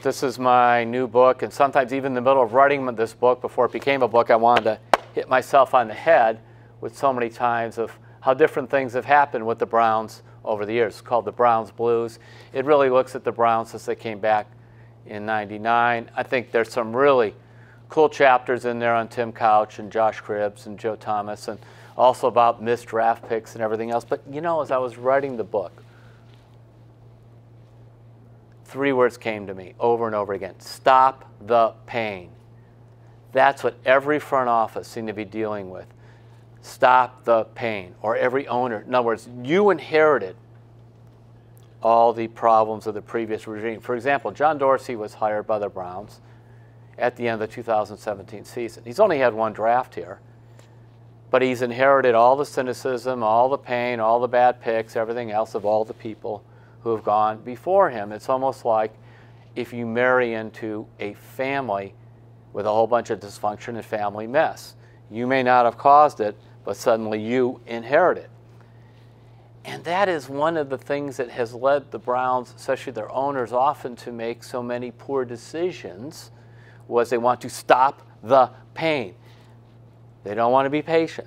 This is my new book, and sometimes even in the middle of writing this book, before it became a book, I wanted to hit myself on the head with so many times of how different things have happened with the Browns over the years. It's called The Browns Blues. It really looks at the Browns since they came back in '99. I think there's some really cool chapters in there on Tim Couch and Josh Cribbs and Joe Thomas, and also about missed draft picks and everything else. But you know, as I was writing the book, 3 words came to me over and over again. Stop the pain. That's what every front office seemed to be dealing with. Stop the pain. Or every owner. In other words, you inherited all the problems of the previous regime. For example, John Dorsey was hired by the Browns at the end of the 2017 season. He's only had 1 draft here, but he's inherited all the cynicism, all the pain, all the bad picks, everything else of all the people who have gone before him. It's almost like if you marry into a family with a whole bunch of dysfunction and family mess. You may not have caused it, but suddenly you inherit it. And that is one of the things that has led the Browns, especially their owners, often to make so many poor decisions, was they want to stop the pain. They don't want to be patient.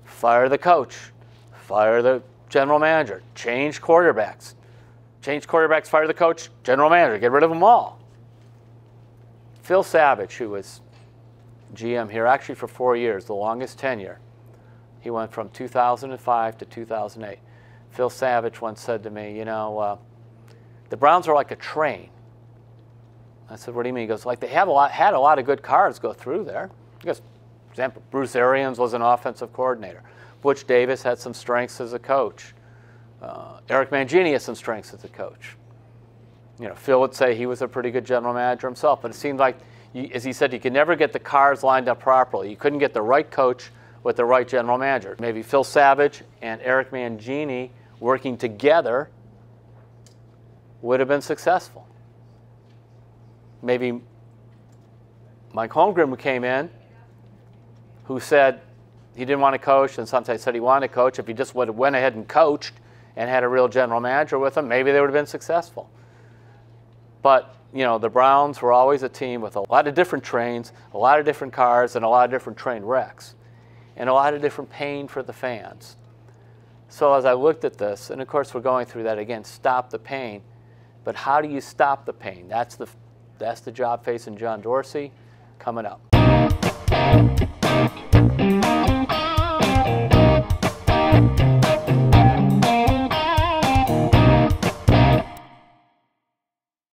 Fire the coach. Fire the general manager. Change quarterbacks. Change quarterbacks, fire the coach, general manager, get rid of them all. Phil Savage, who was GM here actually for 4 years, the longest tenure. He went from 2005 to 2008. Phil Savage once said to me, you know, the Browns are like a train. I said, what do you mean? He goes, like they had a lot of good cars go through there. Because, for example, Bruce Arians was an offensive coordinator. Butch Davis had some strengths as a coach. Eric-Mangini has some strengths as a coach. You know, Phil would say he was a pretty good general manager himself, but it seemed like, as he said, you could never get the cars lined up properly. You couldn't get the right coach with the right general manager. Maybe Phil Savage and Eric-Mangini working together would have been successful. Maybe Mike-Holmgren came in, who said he didn't want to coach, and sometimes said he wanted to coach. If he just would have went ahead and coached and had a real general manager with him, maybe they would have been successful. But, you know, the Browns were always a team with a lot of different trains, a lot of different cars, and a lot of different train wrecks, and a lot of different pain for the fans. So as I looked at this, and of course we're going through that again, stop the pain, but how do you stop the pain? That's the job facing John Dorsey coming up.